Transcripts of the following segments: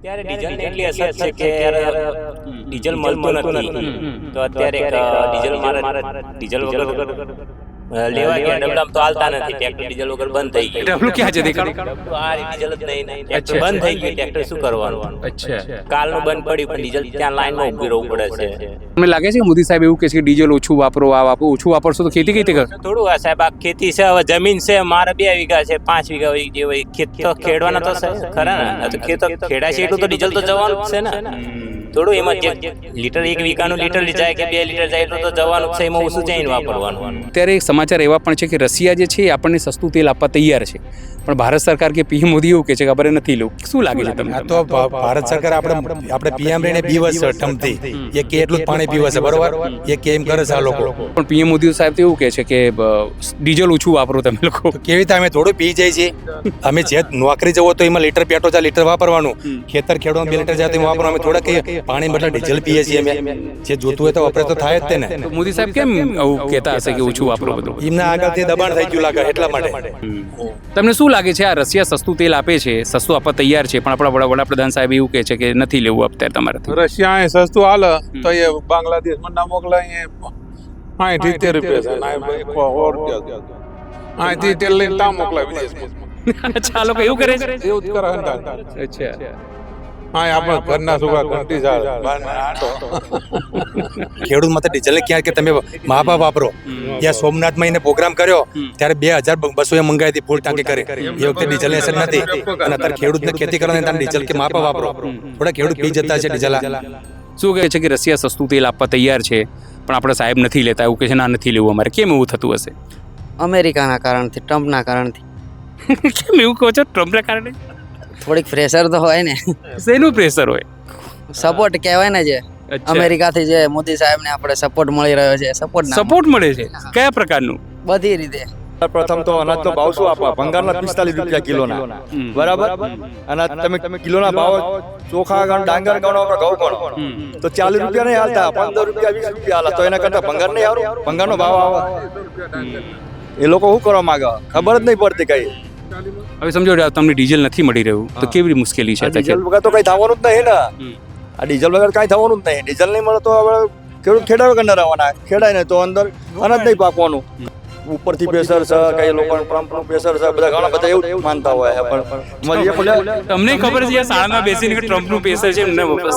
અત્યારે ડીઝલની એટલી અસર છે કે યાર ડીઝલ મળતું નથી. તો અત્યારે ડીઝલ મારે ડીઝલ વગર લેવા ગયા ડબલામ તો હાલતા નથી. ટ્રેક્ટર ડીઝલ વગર બંધ થઈ ગયું. ડબલું ક્યાં છે દેખાડો? ડબલું આ ડીઝલ જ નહીં. ટ્રેક્ટર બંધ થઈ ગયું. ટ્રેક્ટર શું કરવાનું? અચ્છા, કાલનું બંધ પડ્યું પણ ડીઝલ ત્યાં લાઈનમાં ઊભી રહેવું પડે છે. તમને લાગે છે કે મોદી સાહેબ એવું કહે છે કે ડીઝલ ઓછું વાપરો, આ વાપરો, ઓછું વાપરશો તો ખેતી કઈ રીતે કરશો? થોડું આ સાહેબ આ ખેતી છે, હવે જમીન છે મારે 2 વીઘા છે, 5 વીઘા હોય જે હોય ખેત તો ખેડવાના તો છે ખરા ને. તો ખેત ખેડા છે એટલું તો ડીઝલ તો જવાનું જ છે ને. થોડું એમાં જે લીટર 1 વીઘાનું લીટર જાય કે 2 લીટર જાય એટલું તો જવાનું છે. એમાં ઓછું જઈને વાપરવાનું. અત્યારે એક સમાચાર એવા પણ છે કે રશિયા જે છે એ આપણને સસ્તું તેલ આપવા તૈયાર છે, પણ ભારત સરકાર કે પીએમ મોદી એવું કહે છે કે આપણે નથી લેવું. શું લાગે છે તમને? આ તો ભારત સરકાર આપણે પીએમ રહીને પીવસ ઠમથી એ કે એટલું જ પાણી પીવે છે, બરોબર? એ કે એમ કરે છે આ લોકો. પણ પીએમ મોદી સાહેબ તો એવું કહે છે કે ડીઝલ ઓછું વાપરો તમે લોકો. તો કેવી રીતે અમે થોડું પી જાય છે? અમે જે નોકરી જવો તો એમાં લીટર પેટ્રોલ 4 લીટર વાપરવાનું, ખેતર ખેડવાનું 2 લીટર જાય તો એમાં વાપરવાનું. અમે થોડા કહીએ પાણી બદલે ડીઝલ પીએ છીએ અમે. જે જોતું હોય તો વપરાય તો થાય જ તે ને. તો મોદી સાહેબ કેમ આવું કહેતા હશે કે ઓછું વાપરો બધું? એમના આગળથી દબાણ થઈ ગયું લાગે એટલા માટે. તમને શું લાગે છે આ રશિયા સસ્તું તેલ આપે છે, સસ્તું આપવા તૈયાર છે, પણ આપણા વડાપ્રધાન સાહેબ એવું કહે છે કે નથી લેવું અત્યારે તમારાથી? રશિયા એ સસ્તું હાલે તો એ બાંગ્લાદેશમાં ના મોકલાય. 60-70 રૂપિયા છે, 100 રૂપિયા. અહીંથી તેલ લઈને ત્યાં મોકલાય વિદેશમાં. અચ્છા, લોકો એવું કરે છે? એવું જ કરે ને. અચ્છા, હા, આપણે ઘરના છોકરા ઘંટી જાય. ખેડૂત માટે ડીઝલ ક્યાં કે તમે મા બાપ વાપરો. ત્યાં સોમનાથમાં એને પ્રોગ્રામ કર્યો ત્યારે 2200 મંગાવી હતી ફૂલ ટાંકી કરી. એ વખતે ડીઝલ અસર નથી. અને અત્યારે ખેડૂતને ખેતી કરવાની ત્યાં ડીઝલ કે મા બાપ વાપરો. થોડા ખેડૂત પી જતા છે ડીઝલ. શું કહે છે કે રશિયા સસ્તું તેલ આપવા તૈયાર છે, પણ આપણે સાહેબ નથી લેતા, એવું કહે છે ના નથી લેવું અમારે. કેમ એવું થતું હશે? અમેરિકાના કારણથી, ટ્રમ્પના કારણથી. કેમ એવું કહો છો? ટ્રમ્પના કારણે? થોડીક પ્રેશર તો હોય ને. શેનું પ્રેશર હોય? સપોર્ટ કહેવાય ને, જે અમેરિકાથી જે મોદી સાહેબને આપણે સપોર્ટ મળી રહ્યો છે. સપોર્ટ મળે છે કયા પ્રકારનું? બધી રીતે. પ્રથમ તો અનાજનો ભાવ શું આપવા? ભંગારના 45 રૂપિયા કિલોના, બરાબર? અને તમે કિલોના ભાવ ચોખા ગણ, ડાંગર ગણો, ઘઉં ગણો તો 40 રૂપિયા નહીં હાલતા, 15 રૂપિયા 20 રૂપિયા હાલતા. તો એના કરતા ભંગાર નહીં સારું? ભંગારનો ભાવ આવે. એ લોકો શું કરવા માંગે ખબર જ નહીં પડતી કઈ. હવે સમજો તમને ડીઝલ નથી મળી રહ્યું તો કેવી મુશ્કેલી છે? ડીઝલ વગર તો કઈ થવાનું જ નહીં ને. આ ડીઝલ વગર કઈ થવાનું જ નહીં. ડીઝલ નહીં મળે તો હવે ખેડૂત ખેડા વગર ન રહેવાના. ખેડાય ને તો અંદર અનાજ નહીં પાકવાનું. ઉપરથી પ્રેશર છે, કઈ લોકોને પંપનું પ્રેશર છે, બધા ઘણા બધા એવું માનતા હોય. પણ તમને ખબર છે શાળામાં બેસીને કે ટ્રમ્પનું પ્રેશર છે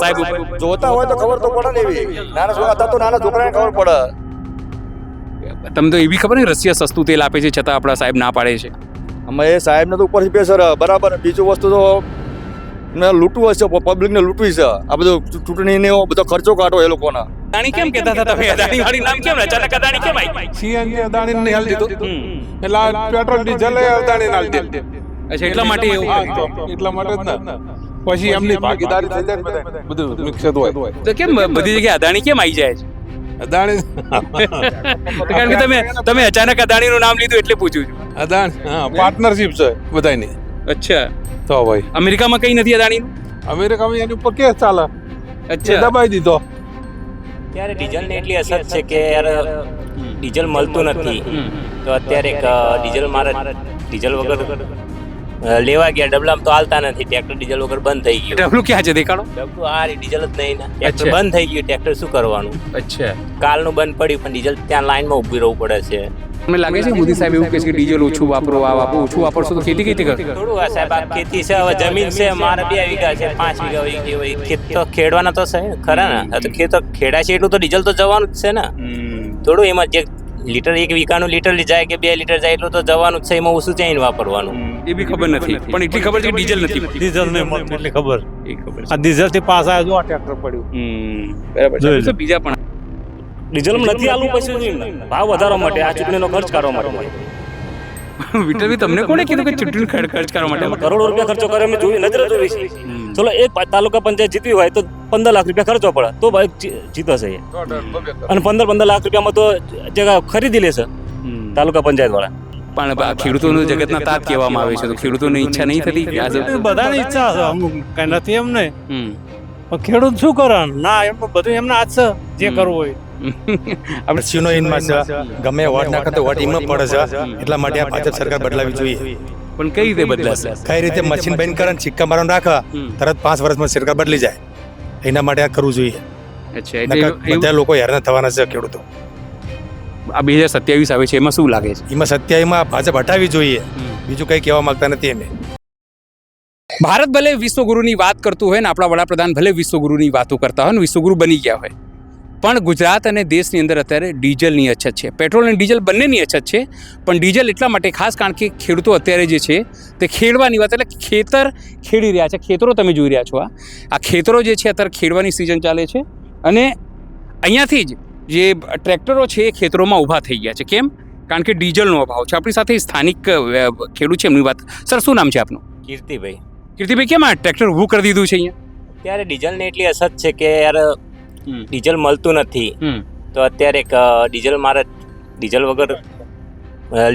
સાહેબ? જોતા હોય તો ખબર તો પડે ને. એવી નાના છોકરા તો નાના છોકરાને ખબર પડે. તમને તો એવી ખબર ને રશિયા સસ્તું તેલ આપે છે છતાં આપણા સાહેબ ના પાડે છે? અમે એ સાહેબને તો ઉપરથી પ્રેશર બરાબર. બીજું વસ્તુ તો લૂંટવું હશે, પબ્લિકને લૂંટવી છે. આ બધો ચૂંટણીને બધો ખર્ચો કાઢો એ લોકોના. અદાણી કેમ કહેતા હતા તમે? અદાણી વાળી નામ કેમ અચાનક અદાણી કેમ આવી? સીએનજી અદાણી નહીં હાલ દીધું એટલે આ પેટ્રોલ ડીઝલ અદાણી હાલ દીધું. અચ્છા, એટલા માટે એવું? એટલા માટે જ ને. પછી એમની ભાગીદારી થઈ જાય ને, બધું મિક્સ જ હોય. તો કેમ બધી જગ્યાએ અદાણી કેમ આવી જાય છે? અદાણી કારણ કે તમે અચાનક અદાણીનું નામ લીધું એટલે પૂછ્યું છું. અદાણી હા, પાર્ટનરશિપ છે બધાની. અચ્છા, તો ભાઈ અમેરિકામાં કઈ નથી અદાણીનું? અમેરિકામાં એની ઉપર કેસ ચાલે. અચ્છા, દબાઈ દીધો. ત્યારે ડીઝલની એટલી અસર છે કે યાર ડીઝલ મળતું નથી. તો અત્યારે ડીઝલ મારે ડીઝલ વગર લેવા ગયા ડબલામ તો હાલતા નથી. ટ્રેક્ટર ડીઝલ વગર બંધ થઈ ગયું. ડબલું ક્યાં છે દેખાડો? ડબલું આ ડીઝલ જ નહીં. ટ્રેક્ટર બંધ થઈ ગયું. ટ્રેક્ટર શું કરવાનું? અચ્છા, કાલનું બંધ પડ્યું પણ ડીઝલ ત્યાં લાઈનમાં ઊભી રહેવું પડે છે. તમને લાગે છે મોદી સાહેબ એવું કહે છે કે ડીઝલ ઓછું વાપરો, આ વાપરો, ઓછું વાપરશો તો ખેતી કઈ રીતે કરશો? થોડું આ સાહેબ આ ખેતી છે, હવે જમીન છે મારે 2 વીઘા છે, 5 વીઘા હોય જે હોય ખેત તો ખેડવાના તો છે ખરા ને. તો ખેત ખેડા છે એટલું તો ડીઝલ તો જવાનું જ છે ને. થોડું એમાં જે લીટર 1 વીઘાનું લીટર જાય કે 2 લીટર જાય એટલું તો જવાનું જ છે. એમાં ઓછું જઈને વાપરવાનું. એ બી ખબર નથી, પણ એટલી ખબર છે કે ડીઝલ નથી. ડીઝલ નહીં મળતું એટલે ખબર. એ ખબર છે. આ ડીઝલ થી પાસ આવ્યો જો આ ટ્રેક્ટર પડ્યું. બરાબર છે. બીજા પણ ડીઝલ નથી આલું પછી ભાવ વધારવા માટે, આ ચૂંટણીનો ખર્ચ કરવા માટે. વિઠ્ઠલભાઈ તમને કોણે કીધું કે ચૂંટણી ખર્ચ કરવા માટે? કરોડો રૂપિયા ખર્ચો કરે અમે જોઈ નજરે જોઈ છે. ચલો એક તાલુકા પંચાયત જીતવી હોય તો 15 લાખ રૂપિયા ખર્ચો પડે તો ભાઈ જીતશે. અને 15 લાખ રૂપિયામાં તો જગા ખરીદી લેશે તાલુકા પંચાયત વાળા. પણ ખેડૂતોનું જગતના તાત કહેવામાં આવે છે, તો ખેડૂતોની ઈચ્છા નહીં થતી? બધાની ઈચ્છા છે, અમુક કઈ નથી એમ નહીં. પણ ખેડૂત શું કરે? ના, એમ બધું એમના હાથ છે, જે કરવું હોય. આપણે સીનો ઇનમાં છે, ગમે વોટ નાખે તો વોટ એમાં પડે છે. એટલા માટે આ ભાજપ સરકાર બદલાવી જોઈએ. પણ કઈ રીતે બદલાશે? કઈ રીતે મશીન બંધ કરે ને સિક્કા મારવાનું રાખે તરત 5 વર્ષમાં સરકાર બદલી જાય. એના માટે આ કરવું જોઈએ. અચ્છા, નકર એટલે બધા લોકો હેરાન થવાના છે ખેડૂતો. આ 2027 આવે છે, એમાં શું લાગે છે? એમાં 27માં ભાજપ હટાવી જોઈએ. બીજું કંઈ કહેવા માંગતા નથી અમે. ભારત ભલે વિશ્વગુરુની વાત કરતું હોય ને આપણા વડાપ્રધાન ભલે વિશ્વગુરુની વાતો કરતા હોય ને વિશ્વગુરુ બની ગયા હોય, પણ ગુજરાત અને દેશની અંદર અત્યારે ડીઝલની અછત છે. પેટ્રોલ અને ડીઝલ બંનેની અછત છે, પણ ડીઝલ એટલા માટે ખાસ કારણ કે ખેડૂતો અત્યારે જે છે તે ખેડવાની વાત એટલે ખેતર ખેડી રહ્યા છે. ખેતરો તમે જોઈ રહ્યા છો, આ ખેતરો જે છે અત્યારે ખેડવાની સિઝન ચાલે છે અને અહીંયાથી જ જે ટ્રેક્ટરો છે એ ખેતરોમાં ઊભા થઈ ગયા છે. કેમ? કારણ કે ડીઝલનો અભાવ છે. આપણી સાથે સ્થાનિક ખેડૂત છે, એમની વાત. સર, શું નામ છે આપનું? કીર્તિભાઈ, કીર્તિભાઈ, કેમ આ ટ્રેક્ટર ઊભું કરી દીધું છે અહીંયા? અત્યારે ડીઝલની એટલી અછત છે કે યાર ડીઝલ મળતું નથી. તો અત્યારે ડીઝલ મારે ડીઝલ વગર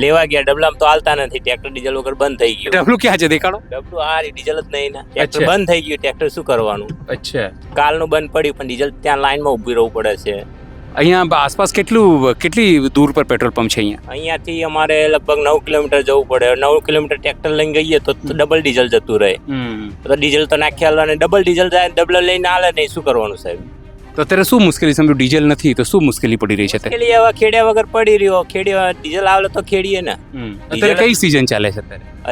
લેવા ગયા ડબલામાં તો હાલતા નથી. ટ્રેક્ટર ડીઝલ વગર બંધ થઈ ગયું. ડબલું ક્યાં છે દેખાડો? ડબલું આ ડીઝલ જ નહીં ને. ટ્રેક્ટર અચ્છા. બંધ થઈ ગયું. ટ્રેક્ટર શું કરવાનું? અચ્છા, કાલનું બંધ પડ્યું પણ ડીઝલ ત્યાં લાઈનમાં ઊભી રહેવું પડે છે. અહીંયા આસપાસ કેટલી દૂર પર પેટ્રોલ પંપ છે અહીંયા? અહીંયાથી અમારે લગભગ 9 કિલોમીટર જવું પડે. 9 કિલોમીટર ટ્રેક્ટર લઈને ગઈએ તો ડબલ ડીઝલ જતું રહે. તો ડીઝલ તો નાખ્યા હાલવા ને ડબલ ડીઝલ જાય, ડબલ લઈને હાલે નહીં. શું કરવાનું સાહેબ? તો અત્યારે શું મુશ્કેલી? સમજો ડીઝલ નથી તો શું મુશ્કેલી પડી રહી છે અત્યારે? ખેડી હવે ખેડ્યા વગર પડી રહ્યો. ડીઝલ આવે તો ખેડીએ ને. અત્યારે કઈ સિઝન ચાલે છે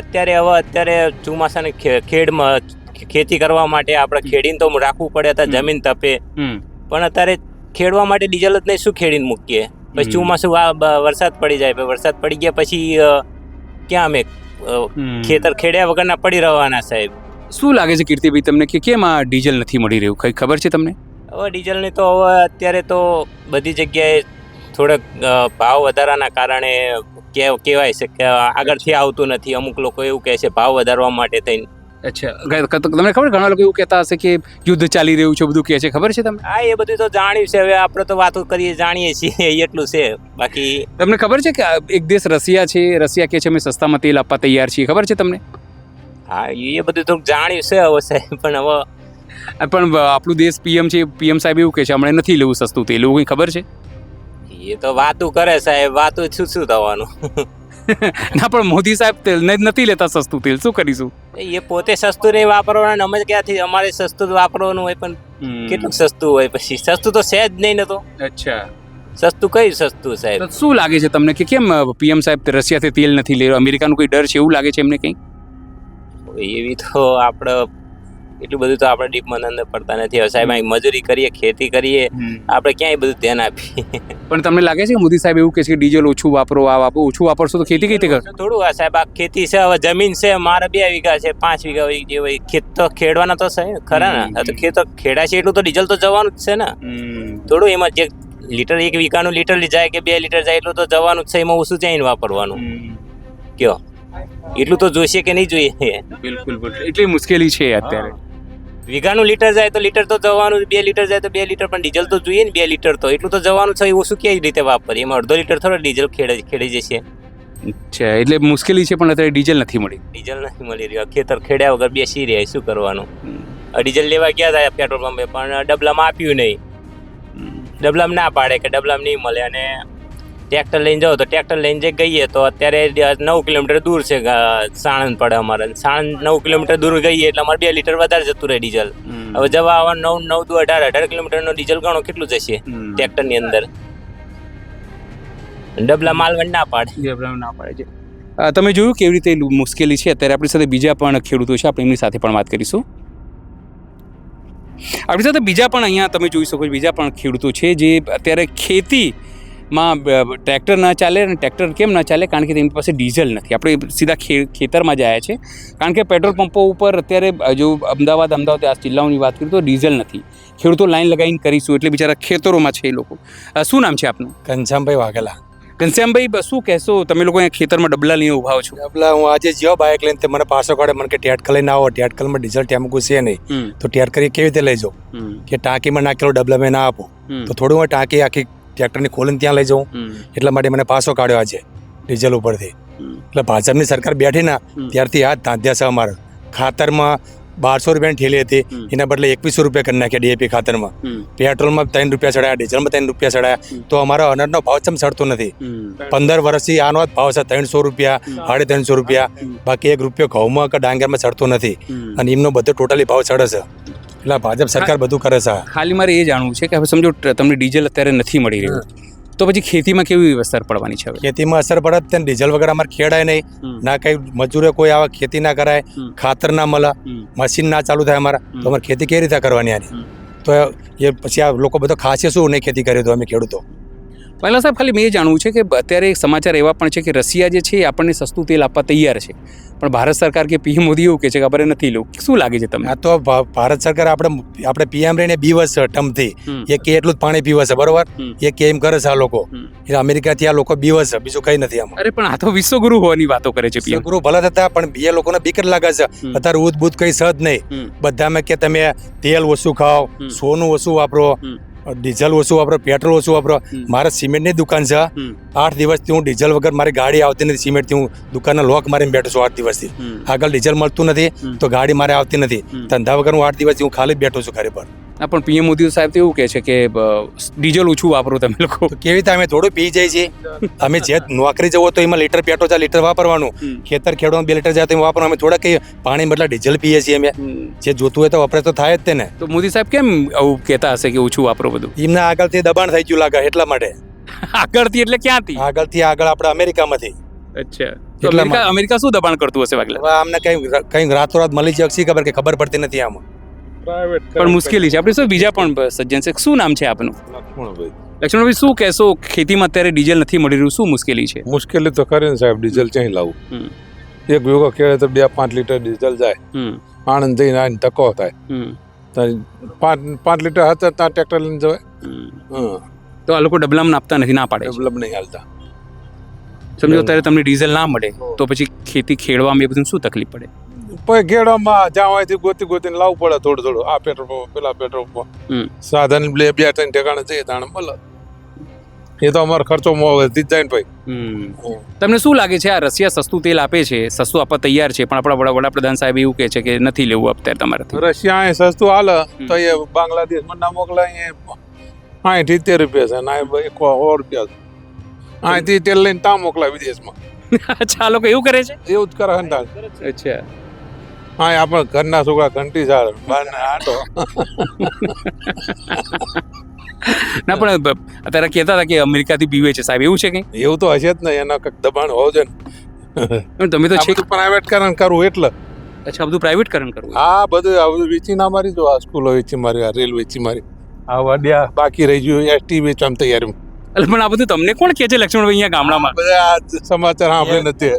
અત્યારે? અત્યારે ચોમાસાની ખેડમાં ખેતી કરવા માટે આપણે ખેડીને તો રાખવું પડે. અત્યારે જમીન તપે પણ અત્યારે ખેડવા માટે ડીઝલ જ નહીં. શું ખેડીને મૂકીએ? પછી ચોમાસું વરસાદ પડી જાય. વરસાદ પડી ગયા પછી ક્યાં અમે ખેતર ખેડ્યા વગરના પડી રહેવાના સાહેબ? શું લાગે છે કીર્તિભાઈ તમને કે કેમ આ ડીઝલ નથી મળી રહ્યું? કઈ ખબર છે તમને? હવે ડીઝલની તો હવે અત્યારે તો બધી જગ્યાએ થોડાક ભાવ વધારાના કારણે કહેવાય છે કે આગળથી આવતું નથી. અમુક લોકો એવું કહે છે ભાવ વધારવા માટે થઈને. અચ્છા, તમને ખબર ઘણા લોકો એવું કહેતા હશે કે યુદ્ધ ચાલી રહ્યું છે બધું કહે છે, ખબર છે તમને? હા, એ બધું તો જાણ્યું છે. હવે આપણે તો વાતો કરીએ જાણીએ છીએ એટલું છે. બાકી તમને ખબર છે કે એક દેશ રશિયા છે, રશિયા કહે છે અમે સસ્તામાં તેલ આપવા તૈયાર છીએ, ખબર છે તમને? હા, એ બધું તો જાણ્યું છે હવે સાહેબ. પણ હવે આપણું દેશ પીએમ છે, પીએમ સાહેબ એવું કહે છે હમણાં નથી લેવું સસ્તું તેલ. એવું કંઈ ખબર છે? એ તો વાતું કરે સાહેબ. વાતું શું થવાનું? ના, પણ મોદી સાહેબ તેલ નથી લેતા સસ્તું તેલ. શું કરીશું? એ પોતે સસ્તું નહીં વાપરવાનું. અમે ક્યાંથી? અમારે સસ્તું જ વાપરવાનું હોય. પણ કેટલું સસ્તું હોય? પછી સસ્તું તો છે જ નહીં ને. તો અચ્છા, સસ્તું કયું સસ્તું સાહેબ? તો શું લાગે છે તમને કે કેમ પીએમ સાહેબ રશિયાથી તેલ નથી લેવા? અમેરિકાનું કોઈ ડર છે એવું લાગે છે એમને કંઈ? એવી તો આપણે એટલું બધું તો આપણે ડીપમાં અંદર પડતા નથી. હવે સાહેબ અહીં મજૂરી કરીએ, ખેતી કરીએ, આપણે ક્યાંય બધું ધ્યાન આપીએ. પણ તમને લાગે છે કે મોદી સાહેબ એવું કહે છે કે ડીઝલ ઓછું વાપરો, આ વાપરો? ઓછું વાપરશો તો ખેતી કઈ રીતે કરશો? થોડું આ સાહેબ આ ખેતી છે. હવે જમીન છે મારે 2 વીઘા છે, 5 વીઘા જે હોય ખેત તો ખેડવાના તો છે ખરા ને. તો ખેતર ખેડાશે એટલું તો ડીઝલ તો જવાનું જ છે ને. થોડું એમાં જે લીટર 1 વીઘાનું લીટર જાય કે 2 લીટર જાય એટલું તો જવાનું જ છે. એમાં ઓછું ચાઈને વાપરવાનું કયો? એટલું તો જોઈશે કે નહીં જોઈએ? બિલકુલ, એટલી મુશ્કેલી છે અત્યારે. વીઘાનું લીટર જાય તો લીટર તો જવાનું, 2 લીટર જાય તો 2 લીટર, પણ ડીઝલ તો જોઈએ ને. 2 લીટર તો એટલું તો જવાનું છે. ઓછું કેવી રીતે વાપરીએ? એમાં અડધો લીટર થોડો ડીઝલ ખેડી જશે. અચ્છા, એટલે મુશ્કેલી છે પણ અત્યારે ડીઝલ નથી મળી. ડીઝલ નથી મળી રહ્યું. ખેતર ખેડ્યા વગર બેસી રહ્યા. શું કરવાનું? ડીઝલ લેવા ગયા હતા પેટ્રોલ પંપે પણ ડબલામાં આપ્યું નહીં. ડબલામાં ના પાડે કે ડબલામાં નહીં મળે. અને ટ્રેક્ટર લઈને જાઓ તો ટ્રેક્ટર લઈને જે ગઈએ તો અત્યારે 9 કિલોમીટર દૂર છે. સાણંદ પડે અમારે. સાણંદ 9 કિલોમીટર દૂર ગઈએ એટલે અમારે 2 લીટર વધારે જતું રહે ડીઝલ. હવે જવા આવવા 9 દુ 18 કિલોમીટરનો ડીઝલ ગણો કેટલું જશે ટ્રેક્ટરની અંદર? ડબલા માલવણ ના પાડે. છે. તમે જોયું કેવી રીતે મુશ્કેલી છે અત્યારે? આપણી સાથે બીજા પણ ખેડૂતો છે, આપણે એમની સાથે પણ વાત કરીશું. આપણી સાથે બીજા પણ અહીંયા તમે જોઈ શકો છો બીજા પણ ખેડૂતો છે જે અત્યારે ખેતીમાં ટ્રેક્ટર ના ચાલે. અને ટ્રેક્ટર કેમ ના ચાલે? કારણ કે તેમની પાસે ડીઝલ નથી. આપણે સીધા ખેતરમાં જ આવ્યા છે કારણ કે પેટ્રોલ પંપો ઉપર અત્યારે જો અમદાવાદ આ જિલ્લાઓની વાત કરીએ તો ડીઝલ નથી. ખેડૂતો લાઈન લગાવીને કરીશું એટલે બિચારા ખેતરોમાં છે એ લોકો. શું નામ છે આપનું? ઘનશ્યામભાઈ વાઘેલા. ઘનશ્યામભાઈ, શું કહેશો? તમે લોકો અહીંયા ખેતરમાં ડબલા લઈને ઉભા છો. ડબલા હું આજે જ્યો બાઇક લઈને તે મને પાછો કાઢે. મને કે ટેટકલ લઈને આવો. ટેટકલમાં ડીઝલ ટેમ્પો છે નહીં તો ટેટ કરી કેવી રીતે લઈ જાઉં? કે ટાંકીમાં નાખેલો ડબલા મેં ના આપો તો થોડું હું ટાંકી આખી ટ્રેક્ટરની ખોલીને ત્યાં લઈ જાઉં. એટલા માટે મને પાછો કાઢ્યો આજે ડીઝલ ઉપરથી. એટલે ભાજપની સરકાર બેઠી ના ત્યારથી આ ધાંધ્યા છે અમારે. ખાતરમાં 1200 રૂપિયાની થેલી હતી એના બદલે 2100 રૂપિયા કરી નાખ્યા ડીએપી ખાતરમાં. પેટ્રોલમાં 3 રૂપિયા ચડાયા, ડીઝલમાં 3 રૂપિયા ચડાયા. તો અમારો અનાજનો ભાવ ચમ ચડતો નથી? 15 વર્ષથી આનો જ ભાવ છે 300 રૂપિયા, 350 રૂપિયા. બાકી 1 રૂપિયો ઘઉંમાં કે ડાંગરમાં ચડતો નથી અને એમનો બધો ટોટલી ભાવ ચડે છે. એટલે ભાજપ સરકાર બધું કરે છે. ખાલી મારે એ જાણવું છે કે હવે સમજો તમને ડીઝલ અત્યારે નથી મળી રહ્યું, તો પછી ખેતીમાં કેવી અસર પડવાની છે? હવે ખેતીમાં અસર પડે જ ડીઝલ વગર અમારે ખેડાય નહીં, ના કઈ મજૂરો કોઈ આવા ખેતી ના કરાય, ખાતર ના મળે, મશીન ના ચાલુ થાય અમારા, તો અમારે ખેતી કેવી રીતે કરવાની આની? તો એ પછી આ લોકો બધો ખાશે શું નહીં ખેતી કરે તો અમે ખેડૂતો? પહેલાં સાહેબ ખાલી મેં એ જાણવું છે કે અત્યારે એક સમાચાર એવા પણ છે કે રશિયા જે છે એ આપણને સસ્તું તેલ આપવા તૈયાર છે, પણ ભારત સરકાર કે પીએમ મોદી એવું કહે છે કે આપણે નથી લેવું. શું લાગે છે તમને? આ તો ભારત સરકાર આપણે પીએમ રહીને બીવસ છે ટમથી, એ કે એટલું જ પાણી પીવે છે, બરોબર? એ કે એમ કરે છે આ લોકો. એટલે અમેરિકાથી આ લોકો બીવસ છે, બીજું કઈ નથી આમાં. અરે પણ આ તો વિશ્વગુરુ હોવાની વાતો કરે છે પીએમ. ગુરુ ભલે થતા પણ બે લોકોને બીક જ લાગે છે. અત્યારે ઉદબુદ કઈ છે જ નહીં. બધામાં કે તમે તેલ ઓછું ખાઓ, સોનું ઓછું વાપરો, ડીઝલ ઓછું વાપરો, પેટ્રોલ ઓછું વાપરો. મારે સિમેન્ટની દુકાન છે, 8 દિવસથી હું ડીઝલ વગર મારી ગાડી આવતી નથી. સિમેન્ટથી હું દુકાનના લોક મારીને બેઠો છું 8 દિવસથી. આગળ ડીઝલ મળતું નથી તો ગાડી મારે આવતી નથી. ધંધા વગર હું 8 દિવસથી હું ખાલી બેઠો છું ઘરે પર. હા, પણ પીએમ મોદી સાહેબ તો એવું કહે છે કે ડીઝલ ઓછું વાપરો તમે લોકો. કેવી રીતે અમે થોડું પી જઈએ છીએ? અમે જે નોકરી જવો તો એમાં લીટર પેટ્રોલ 4 લીટર વાપરવાનું, ખેતર ખેડવાનું 2 લીટર જાય તો વાપરવાનું. અમે થોડા કઈ પાણી બદલા ડીઝલ પીએ છીએ. અમે જે જોતું હોય તો વપરાય તો થાય જ તે ને. તો મોદી સાહેબ કેમ આવું કહેતા હશે કે ઓછું વાપરો બધું? એમના આગળથી દબાણ થઈ ગયું લાગે એટલા માટે. આગળથી એટલે ક્યાંથી? આગળ આપણે અમેરિકામાંથી. અચ્છા, તો અમેરિકા શું દબાણ કરતું હશે વાગલે? હવે અમને કઈ રાતોરાત મળી જાય ખબર પડતી નથી આમાં. પણ મુશ્કેલી છે. આપણે શું બીજા પણ સજ્જન છે, શું નામ છે આપનું? લક્ષ્મણભાઈ, શું કહેશો? ખેતીમાં અત્યારે ડીઝલ નથી મળી રહ્યું, શું મુશ્કેલી છે? મુશ્કેલી તો ખરી ને સાહેબ, ડીઝલ ક્યાંય લાવવું? 1 વીઘો ખેડે તો 2-5 લીટર ડીઝલ જાય. આણંદ જઈને આને ટકો થાય, 5 લીટર હતા ત્યાં ટ્રેક્ટર લઈને જવાય. તો આ લોકો ડબલામાં આપતા નથી, ના પાડે? ડબલમ નહીં હાલતા. સમજો અત્યારે તમને ડીઝલ ના મળે તો પછી ખેતી ખેડવામાં એ બધું શું તકલીફ પડે? પછી ખેડવામાં જ્યાં હોયથી ગોતીને લાવવું પડે થોડું. આ પેટ્રોલ પંપ, પેલા પેટ્રોલ પંપ, સાધન 2-3 ઠેકાણે જઈએ તાણે મળે. એ તો અમારો ખર્ચો વધી જ જાય ને ભાઈ. તમને શું લાગે છે આ રશિયા સસ્તું તેલ આપે છે, સસ્તું આપવા તૈયાર છે, પણ આપણા વડાપ્રધાન સાહેબ એવું કહે છે કે નથી લેવું અત્યારે તમારાથી? રશિયા અહીં સસ્તું હાલે તો એ બાંગ્લાદેશમાં ના મોકલાય. અહીં 70 રૂપિયા છે ને 100 રૂપિયા છે. અહીંથી તેલ લઈને ત્યાં મોકલાય વિદેશમાં. અચ્છા, આ લોકો એવું કરે છે? એવું જ કરે ને. અચ્છા, હા, આપણે ઘરના છોકરા ઘંટી સાર બહાર આટો. ના, પણ અત્યારે કહેતા હતા કે અમેરિકાથી પીવે છે સાહેબ, એવું છે કે? એવું તો હશે જ ને, એના કંઈક દબાણ હોવું જોઈએ ને. તમે તો છે પ્રાઇવેટકરણ કરવું એટલે. અચ્છા, બધું પ્રાઇવેટકરણ કરવું? હા, બધું વેચી ના મારી દો. આ સ્કૂલો વેચી મારી, આ રેલ વેચી મારી, આ વાડિયા બાકી રહી ગયું, એસટી વેચવામાં તૈયારી. એટલે પણ આ બધું તમને કોણ કહે છે લક્ષ્મણભાઈ અહીંયા ગામડામાં? બધા આ સમાચાર સાંભળે નથી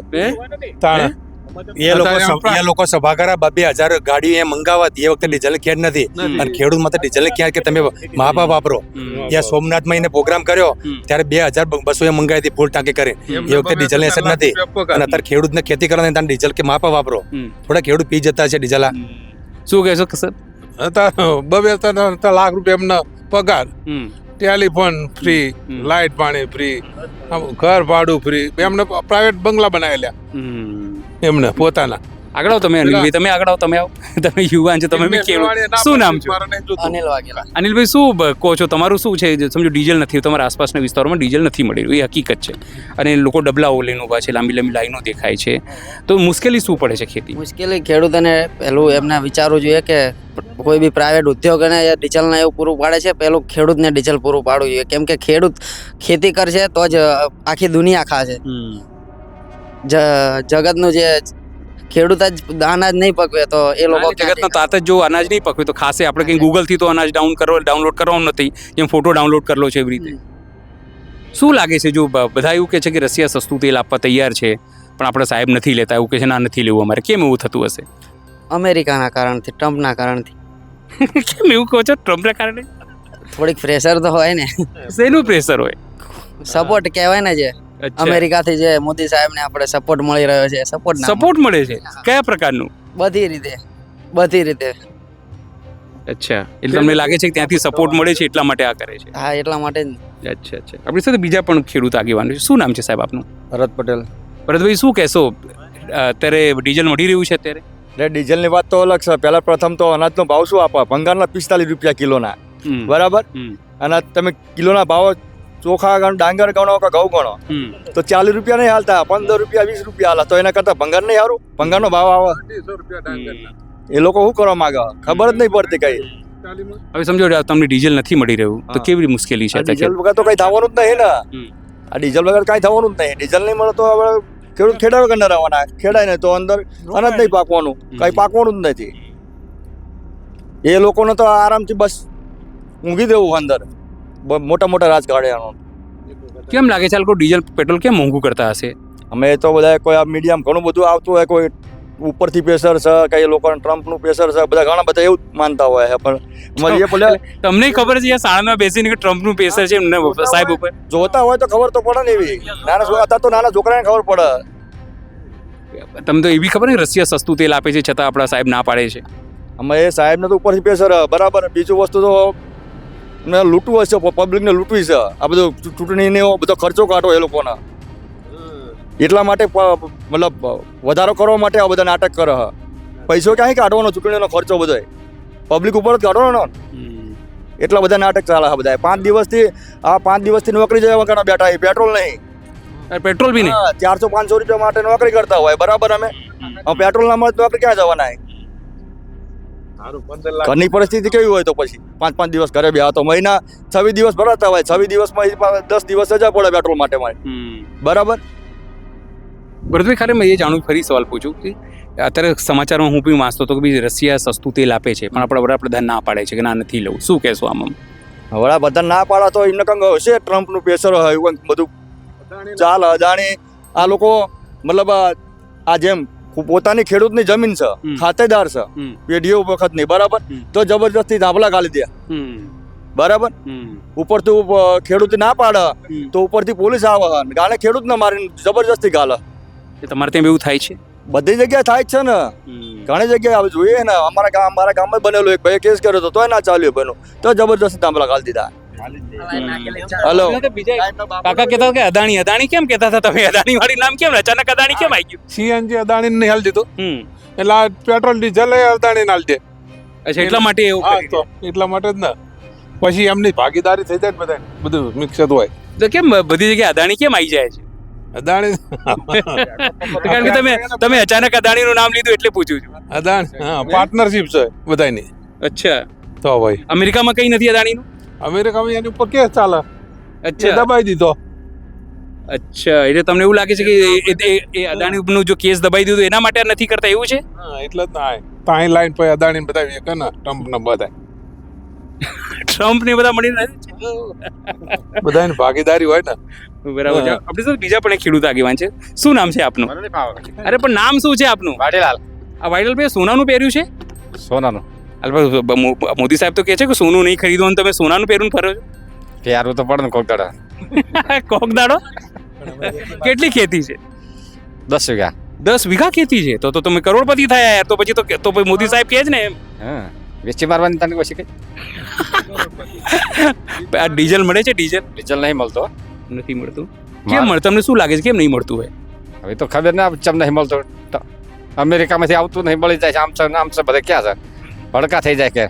તાણે. એ લોકો સભાગારા 2,000 ગાડીઓ એ મંગાવત. એ વખતે ડીઝલ ખેડ નથી અને ખેડૂત માટે ડીઝલ ક્યાં કે તમે માપા વાપરો. ત્યાં સોમનાથમાં એને પ્રોગ્રામ કર્યો ત્યારે 2,200 મંગાવી હતી ફૂલ ટાંકી કરી. એ વખતે ડીઝલ ની અસર નથી અને અત્યારે ખેડૂતને ખેતી કરવાની ત્યાં ડીઝલ કે માપા વાપરો. થોડા ખેડૂત પી જતા છે ડીઝલ. શું કહેશો સર? 2-3 લાખ રૂપિયા એમના પગાર, ટેલિફોન ફ્રી, લાઇટ પાણી ફ્રી, ઘર ભાડું ફ્રી. એમને પ્રાઇવેટ બંગલા બનાવેલા એમને પોતાના. આગળ આવો તમે, અનિલભાઈ, તમે આગળ આવો, તમે આવો. તમે યુવાન છો, તમે બી ખેડૂત. શું નામ છે? અનિલ વાઘેલા. અનિલભાઈ, શું કહો છો? તમારું શું છે? સમજો ડીઝલ નથી, તમારા આસપાસના વિસ્તારોમાં ડીઝલ નથી મળી રહ્યું, એ હકીકત છે, અને લોકો ડબલાઓ લઈને ઊભા છે, લાંબી લાંબી લાઈનો દેખાય છે, તો મુશ્કેલી શું પડે છે ખેતી? મુશ્કેલી ખેડૂતોને પહેલું એમને વિચારવું જોઈએ કે કોઈ બી પ્રાઇવેટ ઉદ્યોગ અને ડીઝલને એવું પૂરું પાડે છે, પહેલું ખેડૂતને ડીઝલ પૂરું પાડવું જોઈએ. કેમ કે ખેડૂત ખેતી કરશે તો જ આખી દુનિયા ખાશે. જગતનું જે ખેડૂત જ અનાજ નહીં પકવે તો એ લોકો જગતનો તાત જ જો અનાજ નહીં પકવે તો ખાશે. આપણે કંઈ ગૂગલથી તો અનાજ ડાઉનલોડ કરવાનું નથી, જેમ ફોટો ડાઉનલોડ કરલો છે એવી રીતે. શું લાગે છે? જો બધા એવું કહે છે કે રશિયા સસ્તું તેલ આપવા તૈયાર છે, પણ આપણે સાહેબ નથી લેતા, એવું કહે છે ના નથી લેવું અમારે, કેમ એવું થતું હશે? અમેરિકાના કારણથી, ટ્રમ્પના કારણથી. કેમ એવું કહો છો? ટ્રમ્પના કારણે? થોડીક પ્રેશર તો હોય ને. શેનું પ્રેશર હોય? સપોર્ટ કહેવાય ને, જે અમેરિકાથી જે મોદી સાહેબને આપણે સપોર્ટ મળી રહ્યો છે. સપોર્ટ મળે છે કયા પ્રકારનું? બધી રીતે. અચ્છા, એટલે તમને લાગે છે કે ત્યાંથી સપોર્ટ મળે છે એટલા માટે આ કરે છે? હા, એટલા માટે જ. અચ્છા. આપણી સાથે બીજા પણ ખેડૂત આગેવાન છે. શું નામ છે સાહેબ આપનું? ભરત પટેલ. ભરતભાઈ, શું કહેશો? અત્યારે ડીઝલ મળી રહ્યું છે અત્યારે? એટલે ડીઝલની વાત તો અલગ છે. પહેલા પ્રથમ તો અનાજનો ભાવ શું આપે? ભંગારના 45 રૂપિયા કિલોના, બરાબર. અને તમે કિલોના ભાવ ચોખા ગણો, ડાંગર ગણો કે ઘઉં ગણો તો 40 રૂપિયા નહીં હાલતા, 15 રૂપિયા 20 રૂપિયા હાલે. તો એના કરતાં ભંગાર નહીં સારું? ભંગારનો ભાવ આવે, એ લોકો શું કરવા માંગે ખબર જ નહીં પડતી કઈ. હવે સમજો તમને ડીઝલ નથી મળી રહ્યું તો કેવી મુશ્કેલી છે? ડીઝલ વગર તો કઈ થવાનું જ નહીં ને. આ ડીઝલ વગર કાંઈ થવાનું જ નહીં. ડીઝલ નહીં મળે તો હવે ખેડૂત ખેડા વગર ન રહેવાના. ખેડાય ને તો અંદર અનાજ નહીં પાકવાનું, કઈ પાકવાનું જ નથી. એ લોકોને તો આરામથી બસ ઊંઘી દેવું અંદર, મોટા મોટા રાજકારણીઓ. કેમ લાગે છે આ લોકો ડીઝલ પેટ્રોલ કેમ મોંઘું કરતા હશે? અમે તો બધા કોઈ આ મીડિયામાં ઘણું બધું આવતું હોય, કોઈ ઉપરથી પ્રેશર છે, કઈ લોકોને ટ્રમ્પનું પ્રેશર છે, બધા ઘણા બધા એવું માનતા હોય છે. પણ અમારી એ પેલા તમને ખબર છે શાળામાં બેસીને કે ટ્રમ્પનું પ્રેશર છે સાહેબ ઉપર? જોતા હોય તો ખબર તો પડે ને. એવી નાના હતા તો નાના છોકરાને ખબર પડે. તમને તો એવી ખબર ને રશિયા સસ્તું તેલ આપે છે છતાં આપણા સાહેબ ના પાડે છે. અમે એ સાહેબને તો ઉપરથી પ્રેશર બરાબર. બીજું વસ્તુ તો ને લૂંટવું હશે, પબ્લિકને લૂંટવી છે. આ બધું ચૂંટણીને બધો ખર્ચો કાઢો એ લોકોના, એટલા માટે મતલબ વધારો કરવા માટે આ બધા નાટક કરે. પૈસો ક્યાંય કાઢવાનો? ચૂંટણીનો ખર્ચો બધો પબ્લિક ઉપર જ કાઢવાનો ને. એટલા બધા નાટક ચાલે બધા. 5 દિવસથી નોકરી જવા વગર બેઠા, પેટ્રોલ નહીં, પેટ્રોલ બી નહીં. 400-500 રૂપિયા માટે નોકરી કરતા હોય, બરાબર. અમે પેટ્રોલ ના મળે નોકરી ક્યાં જવાના? ઘરની પરિસ્થિતિ કેવી હોય તો પછી 5-5 દિવસ ઘરે બેહા તો મહિના 26 દિવસ ભરાતા હોય, 26 દિવસમાં 10 દિવસ રજા પડે પેટ્રોલ માટે મારે, બરાબર. ભરતભાઈ ખાલી મેં એ જાણું, ફરી સવાલ પૂછું કે અત્યારે સમાચારમાં હું બી વાંચતો હતો કે ભાઈ રશિયા સસ્તું તેલ આપે છે પણ આપણા વડાપ્રધાન ના પાડે છે કે ના નથી લઉં. શું કહેશો આમાં? વડાપ્રધાન ના પાડે તો એમને કંઈક હશે, ટ્રમ્પનું પ્રેશર હોય એવું કંઈક બધું ચાલ. અદાણી આ લોકો મતલબ આ જેમ પોતાની ખેડૂતની જમીન છે, ખાતેદાર છે પેઢીઓ વખતની, બરાબર. તો જબરજસ્તી ધાબલા ગાલી દે, બરાબર. ઉપરથી ખેડૂત ના પાડે તો ઉપરથી પોલીસ આવે, ગાલે ખેડૂતને મારીને જબરજસ્તી ગાલે. તમારે ત્યાં એવું થાય છે? બધી જગ્યાએ થાય જ છે ને, ઘણી જગ્યાએ હવે જોઈએ ને. અમારા ગામમાં બનેલો એક ભાઈ કેસ કર્યો હતો તોય ના ચાલ્યો બનો, તો જબરજસ્તી ધાબલા ગાલી દીધા. હલો કાકા કહેતા કે અદાણી કેમ કહેતા હતા તમે? અદાણી વાળી નામ કેમ અચાનક અદાણી કેમ આવી ગયું? સીએનજી અદાણી નહીં હાલ દીધું એટલે આ પેટ્રોલ ડીઝલ અદાણી હાલ દે. અચ્છા, એટલા માટે એવું? તો એટલા માટે જ ને. પછી એમની ભાગીદારી થઈ જાય બધા, બધું મિક્સ જ હોય. તો કેમ બધી જગ્યાએ અદાણી કેમ આવી જાય છે? અદાણી કારણ કે તમે અચાનક અદાણીનું નામ લીધું એટલે પૂછ્યું છું. અદાણી હા, પાર્ટનરશિપ છે બધાની. અચ્છા, તો ભાઈ અમેરિકામાં કઈ નથી અદાણીનું? અમેરિકામાં એની ઉપર કેસ ચાલે. અચ્છા, દબાઈ દીધો. અચ્છા, એટલે તમને એવું લાગે છે કે એ અદાણીનું જો કેસ દબાઈ દીધું એના માટે નથી કરતા એવું છે? હા, એટલે જ ના ત્યાં લાઈન પર અદાણી બતાવી કે ના ટ્રમ્પ ને બધા ટ્રમ્પ ને બધા મળીને બધાની ભાગીદારી હોય ને, બરાબર છે. આપણી સાથે બીજા પણ એક ખેડૂત આગેવાન છે. શું નામ છે આપનું? અરે પણ નામ શું છે આપનું? વાડીલાલ. આ વાયડલભાઈ સોનાનું પહેર્યું છે? સોનાનું. મોદી સાહેબ તો કહે છે કે સોનું નહીં ખરીદવાનું, તમે સોનાનું પહેરું ફરો છો? પહેરવું તો પડે ને કોક દાડા. કોક દાડો? કેટલી ખેતી છે? 10 વીઘા. 10 વીઘા ખેતી છે તો તમે કરોડપતિ થયા યાર. તો પછી તો મોદી સાહેબ કહે જ ને એમ. હા, વેચી મારવાની તને પછી કઈ આ ડીઝલ મળે છે? ડીઝલ નહીં મળતો. નથી મળતું. કેમ મળે? તમને શું લાગે છે કેમ નહીં મળતું હોય? હવે તો ખબર ના ચમ નહીં મળતો. અમેરિકામાંથી આવતું નહીં, મળી જાય છે. આમ છે બધા ક્યાં છે, ભડકા થઈ જાય કે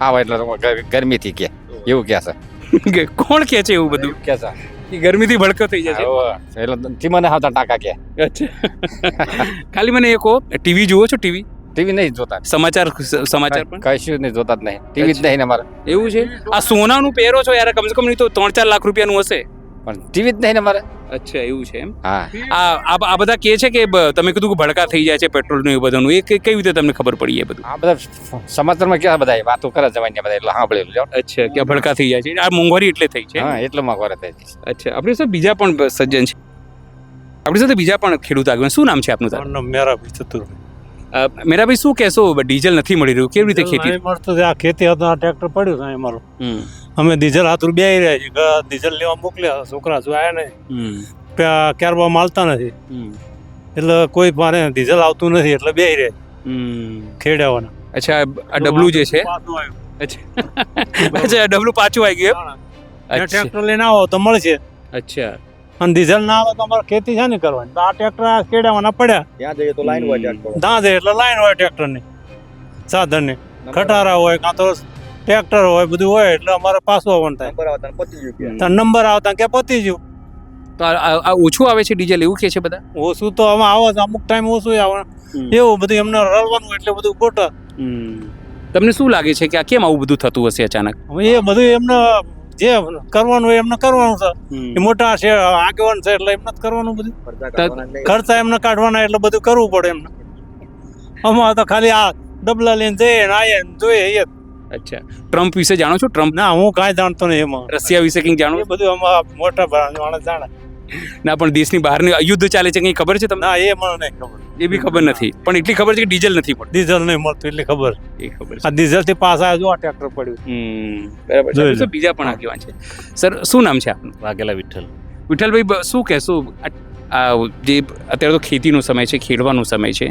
આવે એટલે ગરમીથી કે એવું ક્યાં છે? કોણ કે છે એવું બધું? કે છે ગરમીથી ભડકો થઈ જાય છે એટલે મને આવતા ટાંકા કે. અચ્છા, ખાલી મને એ કહો, ટીવી જુઓ છો? ટીવી નહીં જોતા. સમાચાર પણ કશું નહીં જોતા જ નહીં. ટીવી જ નહીં ને અમારે. એવું છે? આ સોનાનું પહેરો છો યાર, કમસે કમ નહીં તો 3-4 લાખ રૂપિયાનું હશે. પણ ટીવી જ નહીં ને અમારે. અચ્છા, એવું છે એમ. હા, આ બધા કહે છે કે તમે કીધું કે ભડકા થઈ જાય છે પેટ્રોલનું એ બધાનું, એ કઈ રીતે તમને ખબર પડી? એ બધું આ બધા સમાચારમાં ક્યાં બધા વાતો કરે જવાની બધા, એટલે સાંભળેલું. અચ્છા, કે ભડકા થઈ જાય છે. આ મોંઘવારી એટલે થઈ છે? હા, એટલે મોંઘવારી થઈ છે. અચ્છા, આપણી સાથે બીજા પણ સજ્જન છે. આપણી સાથે બીજા પણ ખેડૂત આગળ. શું નામ છે આપનું? મેરાભાઈ ચતુરભાઈ. મેરાભાઈ, શું કહેશો? ડીઝલ નથી મળી રહ્યું, કેવી રીતે ખેતી? મળતું આ ખેતી હતું, આ ટ્રેક્ટર પડ્યું છે અમારું. અમે ડીઝલ હાથું બેહી રહ્યા છીએ. ડીઝલ લેવા મોકલ્યા, છોકરા જો આવ્યા નહીં, ક્યારબા માલતા નથી એટલે કોઈ મારે ડીઝલ આવતું નથી એટલે બેહી રહ્યા ખેડાવાના. અચ્છા, આ ડબલું જે છે, અચ્છા ડબલું પાછું આવી ગયું. ટ્રેક્ટર લઈને આવો તો મળશે. અચ્છા, અને ડીઝલ ના આવે તો અમારે ખેતી છે ને કરવાની. તો આ ટ્રેક્ટર આ કેડાવાના પડ્યા ત્યાં જઈએ તો લાઈન હોય ટ્રેક્ટર ત્યાં જાય એટલે લાઈન હોય ટ્રેક્ટરની સાધનની, ખટારા હોય કાં તો ટ્રેક્ટર હોય, બધું હોય એટલે અમારે પાછું આવવાનું થાય. નંબર આવતા પતી ગયું કે તો નંબર આવતા કે પતી ગયું. તો આ ઓછું આવે છે ડીઝલ એવું કે છે બધા? ઓછું તો આમાં આવે છે, અમુક ટાઈમ ઓછું આવે, એવું બધું એમને રળવાનું એટલે બધું ખોટા. તમને શું લાગે છે કે આ કેમ આવું બધું થતું હશે અચાનક? હવે એ બધું એમને જે કરવાનું હોય એમને કરવાનું છે. એ મોટા છે, આગેવાન છે એટલે એમને જ કરવાનું બધું. ખર્ચા એમને કાઢવાના એટલે બધું કરવું પડે એમને. આમાં તો ખાલી આ ડબલા લઈને જઈએ ને આવીએ ને જોઈએ એ જ. અચ્છા, ટ્રમ્પ વિશે જાણો છો? ટ્રમ્પ ના, હું કાંઈ જાણતો નહીં એમાં. રશિયા વિશે કંઈક જાણો? એ બધું આમાં મોટા માણસ જાણે. ના, પણ દેશની બહારની યુદ્ધ ચાલે છે કંઈ ખબર છે તમને? ના, એ મને નહીં ખબર. એ બી ખબર નથી, પણ એટલી ખબર છે કે ડીઝલ નથી મળતું. ડીઝલ નહીં મળતું એટલી ખબર. એ ખબર છે. આ ડીઝલ થી પાસ આવ્યો જો આ ટ્રેક્ટર પડ્યું. બરાબર છે. જોઈ લો. તો બીજા પણ આગેવાન છે. સર, શું નામ છે આપનું? વાઘેલા વિઠ્ઠલ. વિઠ્ઠલભાઈ, શું કહેશો? આ જે અત્યારે તો ખેતીનો સમય છે, ખેડવાનો સમય છે,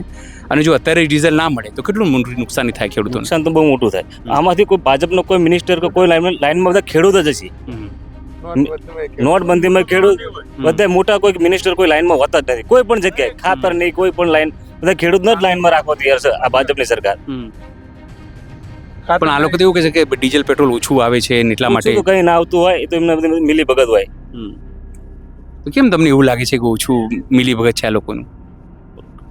અને જો અત્યારે ડીઝલ ના મળે તો કેટલું મોટું નુકસાની થાય ખેડૂતોને? નુકસાન તો બહુ મોટું થાય. આમાંથી કોઈ ભાજપનો કોઈ મિનિસ્ટર કે કોઈ લાઈનમાં બધા ખેડૂત જ હશે. નોટબંધીમાં ખેડૂત બધા મોટા કોઈ મિનિસ્ટર કોઈ લાઈનમાં હોતા જ નથી. કોઈ પણ જગ્યાએ ખાતર નહીં, કોઈ પણ લાઈન, બધા ખેડૂતને જ લાઈનમાં રાખવા તૈયાર છે આ ભાજપની સરકાર. પણ આ લોકો તો એવું કહે છે કે ડીઝલ પેટ્રોલ ઓછું આવે છે ને એટલા માટે. ઓછું તો કંઈ ના આવતું હોય એ તો એમને બધી મિલી ભગત હોય. તો કેમ તમને એવું લાગે છે કે ઓછું મિલી ભગત છે આ લોકોનું?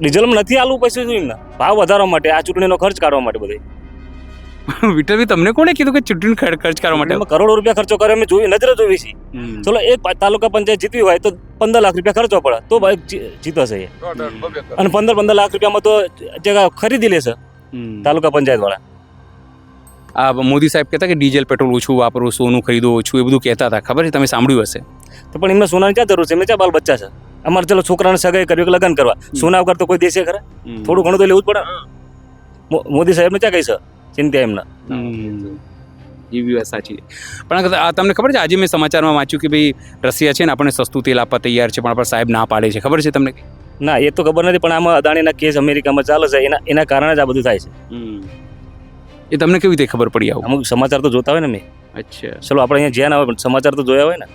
ડીઝલમાં નથી આલવું પૈસા શું એમને? ભાવ વધારવા માટે, આ ચૂંટણીનો ખર્ચ કાઢવા માટે બધે. વિઠ્ઠલભાઈ, તમને કોણે કીધું કે ચૂંટણી ખર્ચ કરવા માટે? એમાં કરોડો રૂપિયા ખર્ચો કરે અમે જોઈ નજરે જોઈ છે. ચલો એક તાલુકા પંચાયત જીતવી હોય તો 15 લાખ રૂપિયા ખર્ચો પડે તો ભાઈ જીતશે એ. અને 15 લાખ રૂપિયામાં તો જગ્યા ખરીદી લેશે તાલુકા પંચાયત વાળા. આ મોદી સાહેબ કહેતા કે ડીઝલ પેટ્રોલ ઓછું વાપરો, સોનું ખરીદો ઓછું, એ બધું કહેતા હતા, ખબર છે? તમે સાંભળ્યું હશે. તો પણ એમને સોનાની ક્યાં જરૂર છે? એમને ક્યાં બાલ બચ્ચા છે? અમારે ચલો છોકરાને સગાઈ કરવી કે લગ્ન કરવા, સોના વગર તો કોઈ દેશે ખરા? થોડું ઘણું તો લેવું જ પડે. મોદી સાહેબને ક્યાં કહી છે ચિંતા એમના? એ બી વાત સાચી છે. પણ આ તમને ખબર છે, આજે મેં સમાચારમાં વાંચ્યું કે ભાઈ રશિયા છે ને આપણને સસ્તું તેલ આપવા તૈયાર છે, પણ આપણા સાહેબ ના પાડે છે. ખબર છે તમને? ના, એ તો ખબર નથી, પણ આમાં અદાણીના કેસ અમેરિકામાં ચાલે છે, એના કારણે જ આ બધું થાય છે. એ તમને કેવી રીતે ખબર પડી? આવું અમુક સમાચાર તો જોતા હોય ને મેં. અચ્છા, ચલો આપણે અહીંયા જ્યાં ના હોય પણ સમાચાર તો જોયા હોય ને.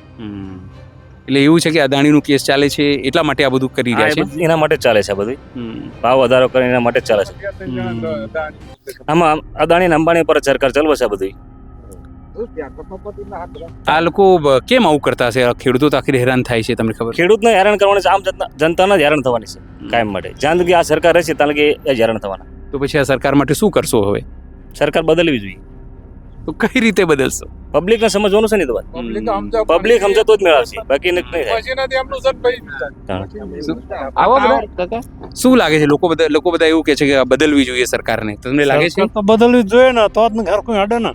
એટલે એવું છે કે અદાણીનું કેસ ચાલે છે એટલા માટે આ બધું કરી રહ્યા છે. એના માટે જ ચાલે છે બધું. ભાવ વધારો કરે એના માટે જ ચાલે છે. આમાં અદાણી અને અંબાણી પર સરકાર ચલવે છે બધું. આ લોકો કેમ આવું કરતા હશે? ખેડૂતો તો આખી હેરાન થાય છે, તમને ખબર? ખેડૂતને હેરાન કરવાની છે, આમ જનતાને જ હેરાન થવાની છે કાયમ માટે. જ્યાં લગી આ સરકાર રહેશે ત્યાં લગી એ જ હેરાન થવાના. તો પછી આ સરકાર માટે શું કરશો હવે? સરકાર બદલવી જોઈએ. તો કઈ રીતે બદલશો? પબ્લિકને સમજવાનું છે ને તો વાત. પબ્લિક સમજે તો જ મેળવશે, બાકી નહીં થાય. શું લાગે છે? લોકો બધા એવું કહે છે કે બદલવી જોઈએ સરકારને. તમને લાગે છે? તો બદલવી જોઈએ ને, તો જ ઘર કોઈ અડે ને.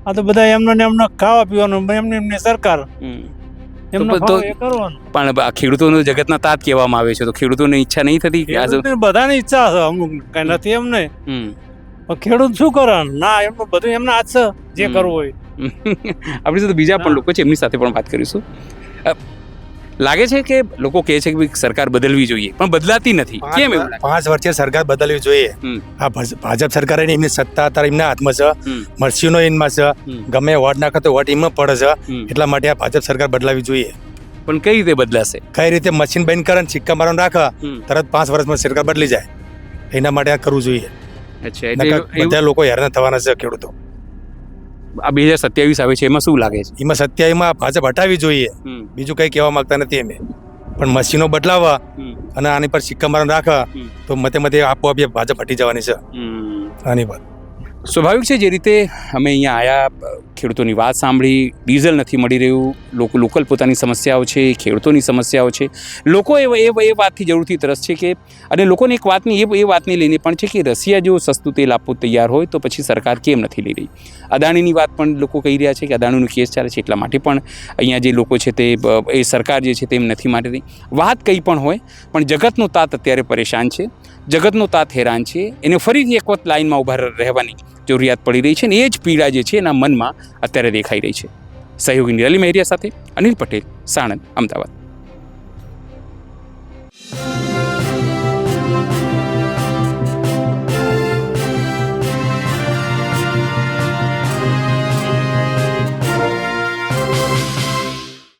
આ તો બધા એમને ને એમને ખાવા પીવાનું, એમની સરકાર એમને કરવાનું. પણ ખેડૂતોનો જગતના તાત કહેવામાં આવે છે, તો ખેડૂતોને ઈચ્છા નહીં થતી કે બધાની ઈચ્છા છે, અમુક કઈ નથી એમ નહીં. ખેડૂત શું કરે? ના, એમનું બધું એમના હાથ છે, જે કરવું હોય. આપણી સાથે બીજા પણ લોકો છે, એમની સાથે પણ વાત કરીશું. લાગે છે કે લોકો કહે છે કે સરકાર બદલવી જોઈએ, પણ બદલાતી નથી. કેમ એવું? 5 વર્ષે સરકાર બદલવી જોઈએ. આ ભાજપ સરકાર એમની સત્તા અત્યારે એમના હાથમાં છે, મરસીનો એમમાં છે, ગમે વોટ નાખે તો વોટ એમમાં પડે છે, એટલા માટે આ ભાજપ સરકાર બદલાવી જોઈએ. પણ કઈ રીતે બદલાશે? કઈ રીતે? મશીન બંધ કરે ને સિક્કા મારવાનું રાખે, તરત 5 વર્ષમાં સરકાર બદલી જાય. એના માટે આ કરવું જોઈએ. અચ્છા, બધા લોકો હેરાન થવાના છે ખેડૂતો. આ 2027 આવે છે, એમાં શું લાગે છે? એમાં 27માં ભાજપ હટાવી જોઈએ, બીજું કઈ કહેવા માંગતા નથી અમે. પણ મશીનો બદલાવા અને આની પર સિક્કા મારવાનું રાખવા તો મતે આપોઆપ ભાજપ હટી જવાની છે. આની વાત સ્વાભાવિક છે. જે રીતે અમે અહીંયા આવ્યા, ખેડૂતોની વાત સાંભળી, ડીઝલ નથી મળી રહ્યું, લોકો લોકલ પોતાની સમસ્યાઓ છે, ખેડૂતોની સમસ્યાઓ છે, લોકો એ વાતથી જરૂરથી ત્રસ્ત છે કે, અને લોકોને એક વાતની એ વાતને લઈને પણ છે કે રશિયા જો સસ્તું તેલ આપવું તૈયાર હોય તો પછી સરકાર કેમ નથી લઈ રહી? અદાણીની વાત પણ લોકો કહી રહ્યા છે કે અદાણીનું કેસ ચાલે છે એટલા માટે પણ અહીંયા જે લોકો છે તે એ સરકાર જે છે તેમ નથી માની રહી. વાત કંઈ પણ હોય, પણ જગતનો તાત અત્યારે પરેશાન છે, જગતનો તાત હેરાન છે, એને ફરીથી એક વખત લાઇનમાં ઊભા રહેવાની જરૂરિયાત પડી રહી છે, અને એ જ પીડા જે છે એના મનમાં અત્યારે દેખાઈ રહી છે. સહયોગી નિરાલી મહેરિયા સાથે અનિલ પટેલ, સાણંદ, અમદાવાદ.